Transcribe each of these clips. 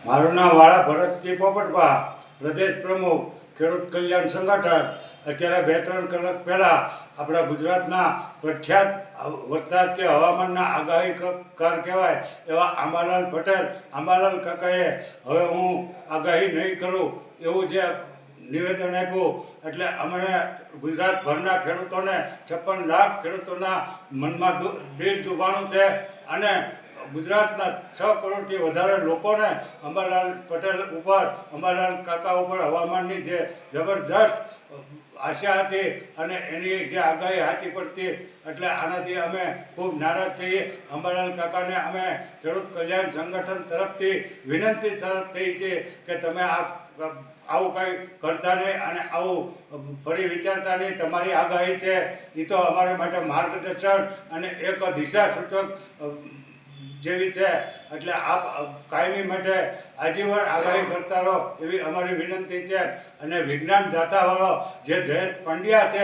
મારું નામ વાળા ભરતજી પોપટભા, પ્રદેશ પ્રમુખ ખેડૂત કલ્યાણ સંગઠન. અત્યારે 2-3 કલાક પહેલાં આપણા ગુજરાતના પ્રખ્યાત વરસાદ કે હવામાનના આગાહીકાર કહેવાય એવા આંબાલાલ પટેલ, આંબાલાલ કાકાએ હવે હું આગાહી નહીં કરું એવું જે નિવેદન આપ્યું, એટલે અમને ગુજરાતભરના ખેડૂતોને 56 લાખ ખેડૂતોના મનમાં દિલ દુભાણું છે અને ગુજરાતના 6 કરોડથી વધારે લોકોને અંબાલાલ પટેલ ઉપર, અંબાલાલ કાકા ઉપર હવામાનની જે જબરજસ્ત આશા હતી અને એની જે આગાહી સાચી પડતી, એટલે આનાથી અમે ખૂબ નારાજ છીએ. અંબાલાલ કાકાને અમે ખેડૂત કલ્યાણ સંગઠન તરફથી વિનંતી થઈ છે કે તમે આવું કંઈ કરતા નહીં અને આવું ફરી વિચારતા નહીં. તમારી આગાહી છે એ તો અમારા માટે માર્ગદર્શન અને એક દિશા સૂચક જેવી છે, એટલે આપ કાયમી માટે આજીવન આગાહી કરતા રહો એવી અમારી વિનંતી છે. અને વિજ્ઞાન જાતાવાળો જે જયંત પંડ્યા છે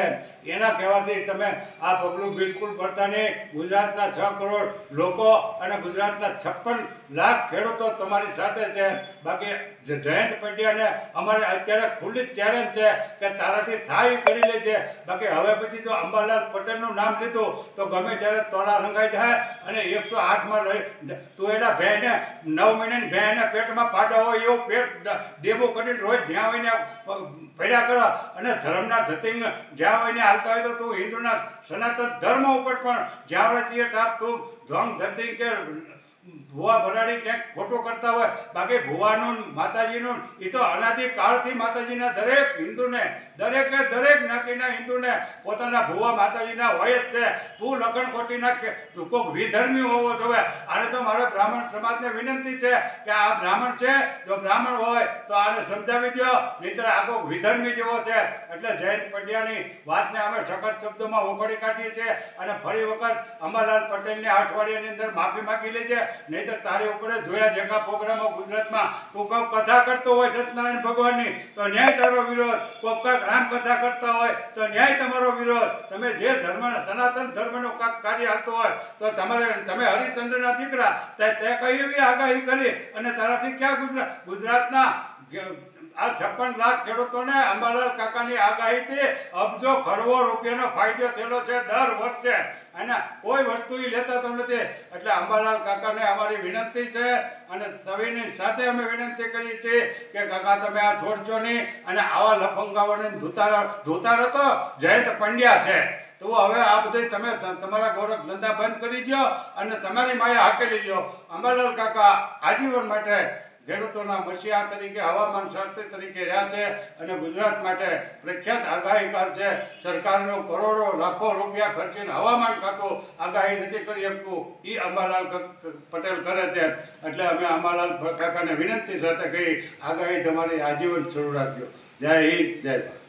એના કહેવાથી તમે આ પગલું બિલકુલ ભરતા નહીં. ગુજરાતના 6 કરોડ લોકો અને ગુજરાતના 56 લાખ ખેડૂતો તમારી સાથે છે. બાકી જયંત પંડ્યાને અમારે અત્યારે ખુલ્લી ચેલેન્જ છે કે તારાથી થાય કરી લેજે. બાકી હવે પછી જો અંબાલાલ પટેલનું નામ લીધું તો ગમે ત્યારે તોલા રંગાઈ જાય અને 108માં લઈ તું એના ભેંને 9 મહિનાની ભેંને પેટમાં પાડો હોય એવું પેટ ડેબો કરીને રોજ જ્યાં હોય ને ફર્યા કરો અને ધર્મના ધતિંગ જ્યાં હોય ને હાલતા હોય તો તું હિન્દુના સનાતન ધર્મ ઉપર પણ જ્યાં હોય તે ટાપ તું ધોંગ ધતિંગ કે ભૂવા ભરાડી ક્યાંક ખોટું કરતા હોય. બાકી ભૂવાનું માતાજીનું એ તો અનાદિકાળથી માતાજીના દરેક હિન્દુને, દરેકે દરેક જ્ઞાતિના હિન્દુને પોતાના ભૂવા માતાજીના હોય જ છે. તું લખણ ખોટીના તું કોઈક વિધર્મી હોવો જોઈએ. આને તો મારો બ્રાહ્મણ સમાજને વિનંતી છે કે આ બ્રાહ્મણ છે, જો બ્રાહ્મણ હોય તો આને સમજાવી દો, નહીંતર આ કોઈક વિધર્મી જેવો છે. એટલે જયંત પંડ્યાની વાતને અમે સખત શબ્દોમાં વખોડી કાઢીએ છીએ અને ફરી વખત અંબાલાલ પટેલને આ અઠવાડિયાની અંદર માફી માગી લેજે. નહીંતર તારી ઉપર જોયા જેટલા પ્રોગ્રામો ગુજરાતમાં તું કોઈ કથા કરતો હોય સત્યનારાયણ ભગવાનની તો ન્યાય તારો વિરોધ, કોઈ કાંઈક રામકથા કરતા હોય તો ન્યાય તમારો વિરોધ. તમે જે ધર્મના સનાતન ધર્મનું કાંઈક કાર્ય હાલતું હોય તો તમે હરિચંદ્રના દીકરા તે કઈ એવી આગાહી કરી અને તારાથી ક્યાં ગુજરાતના આ 56 લાખ ખેડૂતોને અંબાલાલ કાકાની આગાહીથી અબજો કરોડો રૂપિયાનો ફાયદો થયેલો છે દર વર્ષે અને કોઈ વસ્તુ એ લેતા તો નથી. એટલે અંબાલાલ કાકાને અમારી વિનંતી છે અને સવિની સાથે અમે વિનંતી કરીએ છીએ કે કાકા તમે આ છોડશો નહીં અને આવા લફંગાઓને ધોતા હતો જયંત પંડ્યા છે. તો હવે આ બધે તમે તમારા ગૌરવ ધંધા બંધ કરી દો અને તમારી માયા હાકેલી દો. અંબાલાલ કાકા આજીવન માટે ખેડૂતોના મસીહા તરીકે, હવામાન શાસ્ત્રી તરીકે રહ્યા છે અને ગુજરાત માટે પ્રખ્યાત આગાહીકાર છે. સરકારનો કરોડો લાખો રૂપિયા ખર્ચીને હવામાન ખાતું આગાહી નથી કરી શકતું, એ અંબાલાલ પટેલ કરે છે. એટલે અમે અંબાલાલ કાકાને વિનંતી સાથે કહી આગાહી તમારી આજીવન શરૂ રાખજો. જય હિન્દ, જય ભારત.